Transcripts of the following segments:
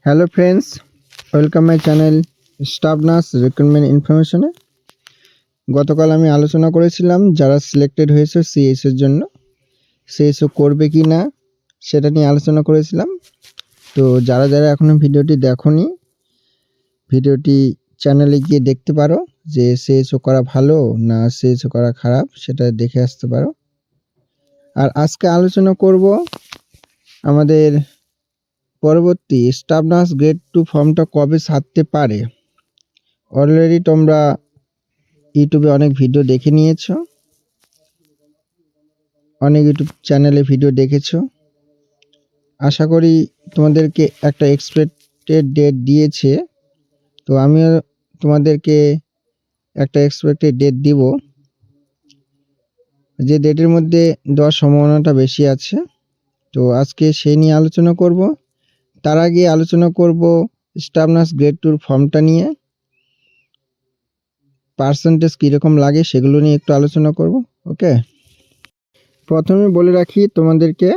Hello friends, welcome my channel staff nurse recruitment ইনফরমেশনে। গতকাল আমি আলোচনা করেছিলাম যারা সিলেক্টেড হয়েছে সিএসওর জন্য, সিএসও করবে কি না সেটা নিয়ে আলোচনা করেছিলাম। তো যারা যারা এখনও ভিডিওটি দেখোনি, ভিডিওটি চ্যানেলে গিয়ে দেখতে পারো যে সিএসও করা ভালো না সিএসও করা খারাপ, সেটা দেখে আসতে পারো। আর আজকে আলোচনা করব আমাদের পরবর্তী স্টাফ নার্স গ্রেড 2 ফর্মটা কবে ছাড়তে পারে। অলরেডি তোমরা ইউটিউবে অনেক ভিডিও দেখে নিয়েছো, অনেক ইউটিউব চ্যানেলে ভিডিও দেখেছো। আশা করি তোমাদেরকে একটা এক্সপেক্টেড ডেট দিয়েছে, তো আমিও তোমাদেরকে একটা এক্সপেক্টেড ডেট দিব, যে ডেটের মধ্যে দেওয়ার সম্ভাবনাটা বেশি আছে। তো আজকে সেই নিয়ে আলোচনা করব। তার আগে আলোচনা করব স্টাফ নার্স গ্রেড 2 ফর্মটা নিয়ে, পার্সেন্টেজ কীরকম লাগে সেগুলো নিয়ে একটু আলোচনা করব। ওকে, প্রথমে বলে রাখি তোমাদেরকে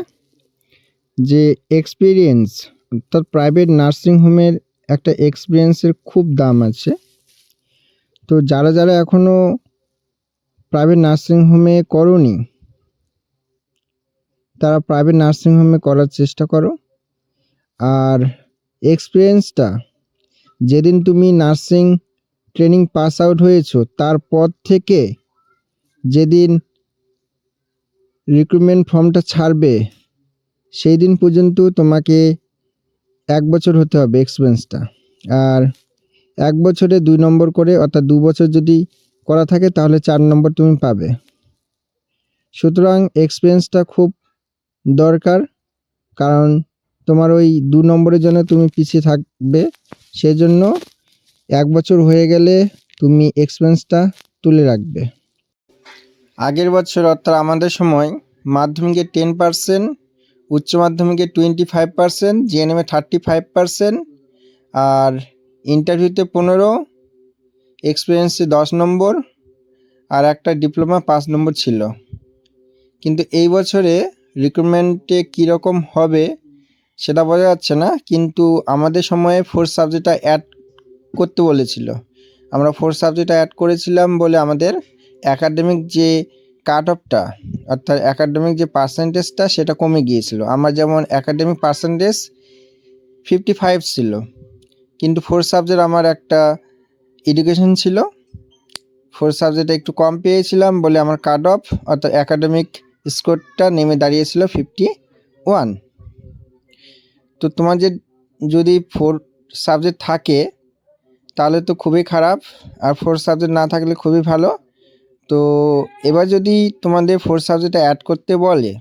যে এক্সপিরিয়েন্স, অর্থাৎ প্রাইভেট নার্সিং হোমের একটা এক্সপিরিয়েন্সের খুব দাম আছে। তো যারা যারা এখনও প্রাইভেট নার্সিং হোমে করোনি, তারা প্রাইভেট নার্সিং হোমে করার চেষ্টা করো। আর এক্সপিরিয়েন্সটা যেদিন তুমি নার্সিং ট্রেনিং পাস আউট হয়েছো তারপর থেকে যেদিন রিক্রুটমেন্ট ফর্মটা ছাড়বে সেই দিন পর্যন্ত তোমাকে 1 বছর হতে হবে এক্সপিরিয়েন্সটা। আর 1 বছরে 2 নম্বর করে, অর্থাৎ 2 বছর যদি করা থাকে তাহলে 4 নম্বর তুমি পাবে। সুতরাং এক্সপিরিয়েন্সটা খুব দরকার, কারণ তোমার ওই 2 নম্বরের জন্য তুমি পিছিয়ে থাকবে। সেই জন্য 1 বছর হয়ে গেলে তুমি এক্সপিরিয়েন্সটা তুলে রাখবে। আগের বছর অর্থাৎ আমাদের সময় মাধ্যমিকে 10%, উচ্চ মাধ্যমিকে 25%, জিএনএমে 35%, আর ইন্টারভিউতে 15, এক্সপিরিয়েন্সে 10 নম্বর, আর একটা ডিপ্লোমা 5 নম্বর ছিল। কিন্তু এই বছরে রিক্রুটমেন্টে কীরকম হবে সেটা বোঝা যাচ্ছে না। কিন্তু আমাদের সময়ে 4 সাবজেক্টটা অ্যাড করতে বলেছিল। আমরা 4 সাবজেক্টটা অ্যাড করেছিলাম বলে আমাদের অ্যাকাডেমিক যে কাট অফটা, অর্থাৎ অ্যাকাডেমিক যে পার্সেন্টেজটা সেটা কমে গিয়েছিল। আমার যেমন অ্যাকাডেমিক পার্সেন্টেজ 55 ছিল, কিন্তু 4 সাবজেক্ট আমার একটা এডুকেশন ছিল, 4 সাবজেক্টে একটু কম পেয়েছিলাম বলে আমার কাট অফ অর্থাৎ অ্যাকাডেমিক স্কোরটা নেমে দাঁড়িয়েছিল 51। তো তোমার যদি 4 সাবজেক্ট থাকে তাহলে তো খুবই খারাপ, আর 4 সাবজেক্ট না থাকলে খুবই ভালো। তো এবার যদি তোমাদের 4 সাবজেক্টটা অ্যাড করতে বলে,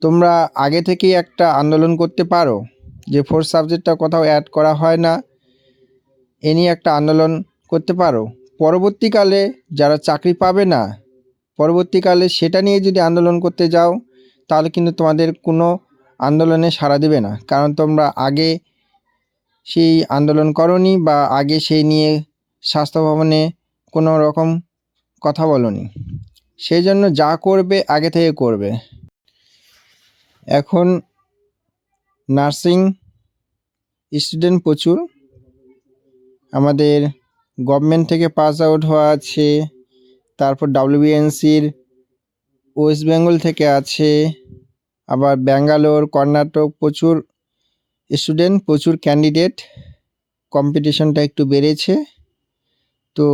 তোমরা আগে থেকেই একটা আন্দোলন করতে পারো যে 4 সাবজেক্টটা কোথাও অ্যাড করা হয় না, এ নিয়ে একটা আন্দোলন করতে পারো। পরবর্তীকালে যারা চাকরি পাবে না, পরবর্তীকালে সেটা নিয়ে যদি আন্দোলন করতে যাও তাহলে কিন্তু তোমাদের কোনো আন্দোলনে সাড়া দেবে না, কারণ তোমরা আগে সেই আন্দোলন করনি বা আগে সেই নিয়ে স্বাস্থ্য ভবনে কোনো রকম কথা বলোনি। সেই জন্য যা করবে আগে থেকে করবে। এখন নার্সিং স্টুডেন্ট প্রচুর, আমাদের গভর্নমেন্ট থেকে পাস আউট হওয়া আছে, তারপর WBNCর ওয়েস্ট বেঙ্গল থেকে আছে, আবার ব্যাঙ্গালোর, কর্ণাটক, প্রচুর স্টুডেন্ট, প্রচুর ক্যান্ডিডেট, কম্পিটিশনটা একটু বেড়েছে। তো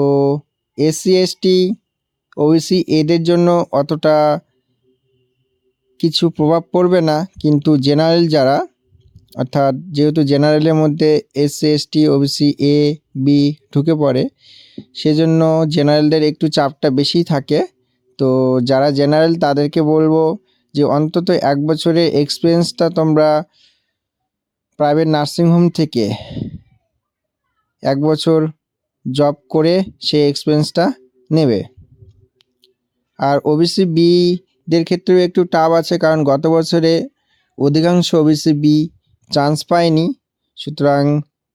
SC ST OBC এদের জন্য অতটা কিছু প্রভাব পড়বে না, কিন্তু জেনারেল যারা, অর্থাৎ যেহেতু জেনারেলের মধ্যে SC ST OBC A B ঢুকে পড়ে, সেজন্য জেনারেলদের একটু চাপটা বেশি থাকে। তো যারা জেনারেল তাদেরকে বলবো যে অন্তত 1 বছরের এক্সপিরিয়েন্সটা তোমরা প্রাইভেট নার্সিংহোম থেকে 1 বছর জব করে সেই এক্সপিরিয়েন্সটা নেবে। আর OBC Bদের ক্ষেত্রেও একটু টাফ আছে, কারণ গত বছরে অধিকাংশ OBC B চান্স পায়নি। সুতরাং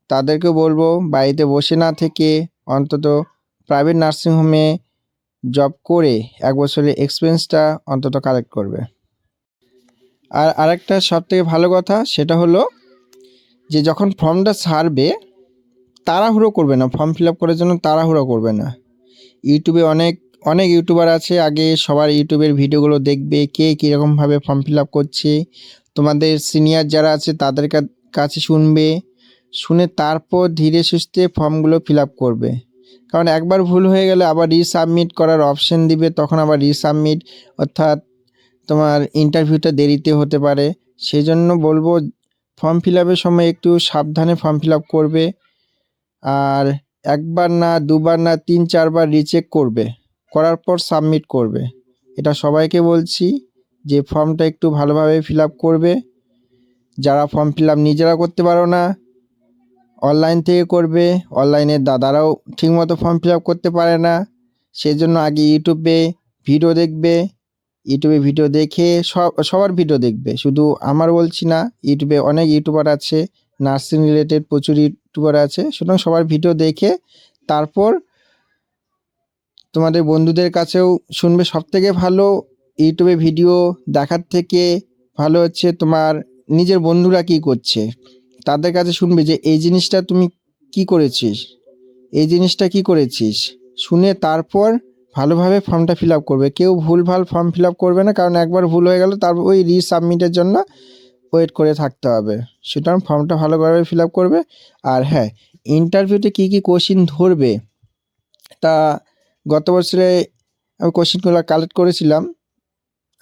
তাদেরকে বলবো বাড়িতে বসে না থেকে অন্তত প্রাইভেট নার্সিংহোমে জব করে 1 বছরের এক্সপিরিয়েন্সটা অন্তত কালেক্ট করবে। আর আরেকটা সবথেকে ভালো কথা সেটা হলো যে যখন ফর্মটা ছাড়বে তাড়াহুড়ো করবে না, ফর্ম ফিল আপ করার জন্য তাড়াহুড়ো করবে না। ইউটিউবে অনেক অনেক ইউটিউবার আছে, আগে সবার ইউটিউবের ভিডিওগুলো দেখবে কে কীরকমভাবে ফর্ম ফিল আপ করছে, তোমাদের সিনিয়র যারা আছে তাদের কাছে শুনবে, শুনে তারপর ধীরে সুস্থে ফর্মগুলো ফিল আপ করবে। কারণ একবার ভুল হয়ে গেলে আবার রিসাবমিট করার অপশন দিবে, তখন আবার রিসাবমিট অর্থাৎ তোমার ইন্টারভিউটা দেরিতে হতে পারে। সেই জন্য বলবো ফর্ম ফিল আপের সময় একটু সাবধানে ফর্ম ফিল আপ করবে, আর একবার না দুবার না 3-4 বার রিচেক করবে, করার পর সাবমিট করবে। এটা সবাইকে বলছি যে ফর্মটা একটু ভালোভাবে ফিল আপ করবে। যারা ফর্ম ফিল আপ নিজেরা করতে পারো না, অনলাইন থেকে করবে। অনলাইনের দাদারাও ঠিকমতো ফর্ম ফিল আপ করতে পারে না, সেই জন্য আগে ইউটিউবে ভিডিও দেখবে। ইউটিউবে ভিডিও দেখে সবার ভিডিও দেখবে, শুধু আমার বলছি না, ইউটিউবে অনেক ইউটিউবার আছে, নার্সিং রিলেটেড প্রচুর ইউটিউবার আছে। সুতরাং সবার ভিডিও দেখে তারপর তোমাদের বন্ধুদের কাছেও শুনবে। সবথেকে ভালো ইউটিউবে ভিডিও দেখার থেকে ভালো হচ্ছে তোমার নিজের বন্ধুরা কি করছে তাদের কাছে শুনবে যে এই জিনিসটা তুমি কি করেছিস, এই জিনিসটা কি করেছিস, শুনে তারপর ভালোভাবে ফর্মটা ফিল আপ করবে। কেউ ভুলভাল ফর্ম ফিল আপ করবে না, কারণ একবার ভুল হয়ে গেল তারপর ওই রিসাবমিটের জন্য ওয়েট করে থাকতে হবে। সুতরাং ফর্মটা ভালোভাবে ফিল আপ করবে। আর হ্যাঁ, ইন্টারভিউতে কী কী কোশ্চিন ধরবে তা গত বছরে আমি কোশ্চিনগুলো কালেক্ট করেছিলাম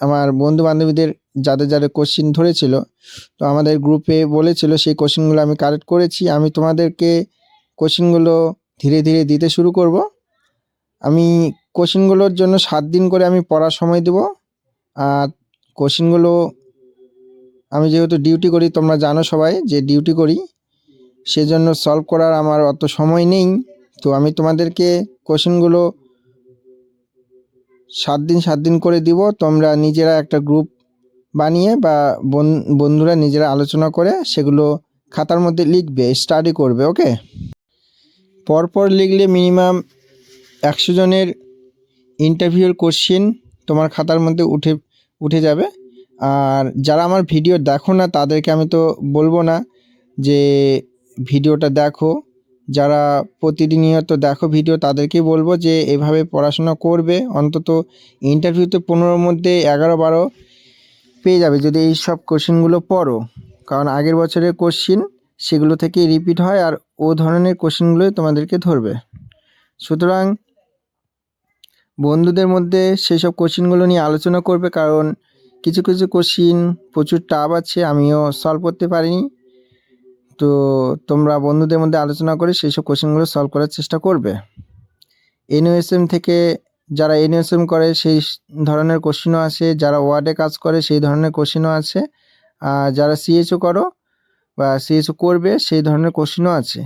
আমার বন্ধু বান্ধবীদের, যাদের যাদের কোশ্চিন ধরেছিল, তো আমাদের গ্রুপে বলেছিল, সেই কোশ্চিনগুলো আমি কালেক্ট করেছি। আমি তোমাদেরকে কোশ্চিনগুলো ধীরে ধীরে দিতে শুরু করব। আমি কোশ্চিনগুলোর জন্য 7 দিন করে আমি পড়ার সময় দেব। আর কোশ্চিনগুলো আমি যেহেতু ডিউটি করি, তোমরা জানো সবাই যে ডিউটি করি, সেজন্য সলভ করার আমার অত সময় নেই। তো আমি তোমাদেরকে কোশ্চিনগুলো 7 দিন করে দিব। তোমরা নিজেরা একটা গ্রুপ বানিয়ে বা বন্ধুরা নিজেরা আলোচনা করে সেগুলো খাতার মধ্যে লিখবে, স্টাডি করবে। ওকে, পরপর লিখলে মিনিমাম 100 জনের ইন্টারভিউর কোশ্চিন তোমার খাতার মধ্যে উঠে যাবে। আর যারা আমার ভিডিও দেখো না তাদেরকে আমি তো বলবো না যে ভিডিওটা দেখো, যারা প্রতিনিয়ত দেখো ভিডিও তাদেরকেই বলবো যে এভাবে পড়াশোনা করবে। অন্তত ইন্টারভিউতে 15-র মধ্যে 11-12 পেয়ে যাবে যদি এই সব কোশ্চিনগুলো পড়ো। কারণ আগের বছরের কোশ্চিন সেগুলো থেকেই রিপিট হয়, আর ও ধরনের কোশ্চিনগুলোই তোমাদেরকে ধরবে। সুতরাং বন্ধুদের মধ্যে সেই সব কোশ্চিনগুলো নিয়ে আলোচনা করবে, কারণ কিছু কিছু কোশ্চিন প্রচুর টাফ আছে, আমিও সলভ করতে পারিনি। তো তোমরা বন্ধুদের মধ্যে আলোচনা করে সেই সব কোশ্চিনগুলো সলভ করার চেষ্টা করবে। এনওএসএম থেকে যারা এনওএসএম করে সেই ধরনের কোশ্চিনও আছে, যারা ওয়ার্ডে কাজ করে সেই ধরনের কোশ্চিনও আছে, আর যারা সিএচও করো বা সিএচও করবে সেই ধরনের কোশ্চিনও আছে।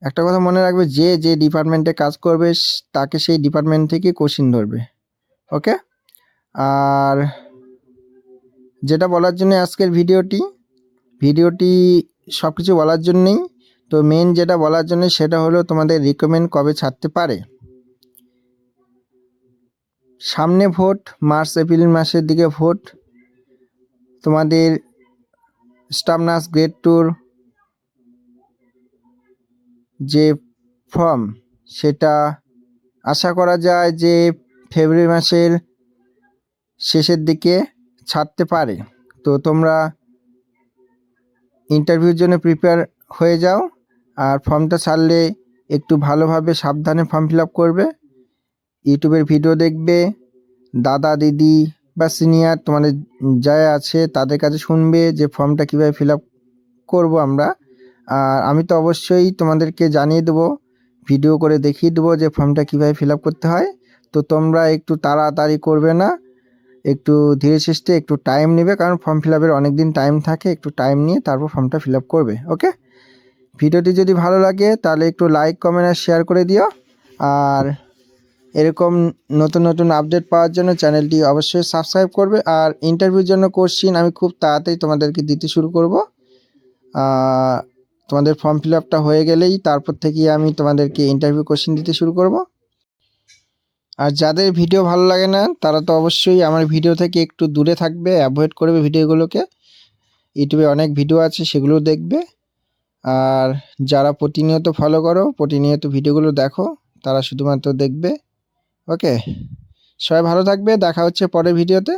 একটা কথা মনে রাখবে, যে যে ডিপার্টমেন্টে কাজ করবে তাকে সেই ডিপার্টমেন্ট থেকে কোশ্চিন ধরবে। ওকে, আর যেটা বলার জন্য আজকের ভিডিওটি সব কিছু বলার জন্যই তো, মেন যেটা বলার জন্য সেটা হলো তোমাদের রিকমেন্ড কবে ছাড়তে পারে। সামনে ভোট, মার্চ এপ্রিল মাসের দিকে ভোট। তোমাদের স্টাফ নার্স গ্রেড 2 যে ফর্ম সেটা আশা করা যায় যে ফেব্রুয়ারি মাসের শেষের দিকে ছাড়তে পারে। তো তোমরা ইন্টারভিউর জন্য প্রিপেয়ার হয়ে যাও, আর ফর্মটা ছাড়লে একটু ভালোভাবে সাবধানে ফর্ম ফিল আপ করবে। ইউটিউবের ভিডিও দেখবে, দাদা দিদি বা সিনিয়র তোমাদের যারা আছে তাদের কাছে শুনবে যে ফর্মটা কীভাবে ফিল আপ করবো আমরা। আর আমি তো অবশ্যই তোমাদেরকে জানিয়ে দেবো, ভিডিও করে দেখিয়ে দেবো যে ফর্মটা কীভাবে ফিল আপ করতে হয়। তো তোমরা একটু তাড়াতাড়ি করবে না, একটু ধীরে সুস্থে একটু টাইম নেবে, কারণ ফর্ম ফিল আপের অনেক দিন টাইম থাকে। একটু টাইম নিয়ে তারপর ফর্মটা ফিল আপ করবে। ওকে, ভিডিওটি যদি ভালো লাগে তাহলে একটু লাইক কমেন্ট আর শেয়ার করে দিও। আর এরকম নতুন নতুন আপডেট পাওয়ার জন্য চ্যানেলটি অবশ্যই সাবস্ক্রাইব করবে। আর ইন্টারভিউর জন্য কোশ্চিন আমি খুব তাড়াতাড়ি তোমাদেরকে দিতে শুরু করব। তোমাদের ফর্ম ফিল আপটা হয়ে গেলেই তারপর থেকে আমি তোমাদেরকে ইন্টারভিউ কোশ্চিন দিতে শুরু করব। আর যাদের ভিডিও ভালো লাগে না তারা তো অবশ্যই আমার ভিডিও থেকে একটু দূরে থাকবে, অ্যাভয়েড করবে ভিডিওগুলোকে। ইউটিউবে অনেক ভিডিও আছে সেগুলো দেখবে। আর যারা প্রতিনিয়ত ফলো করো, প্রতিনিয়ত ভিডিওগুলো দেখো, তারা শুধুমাত্র দেখবে। ওকে, সবাই ভালো থাকবে, দেখা হচ্ছে পরের ভিডিওতে।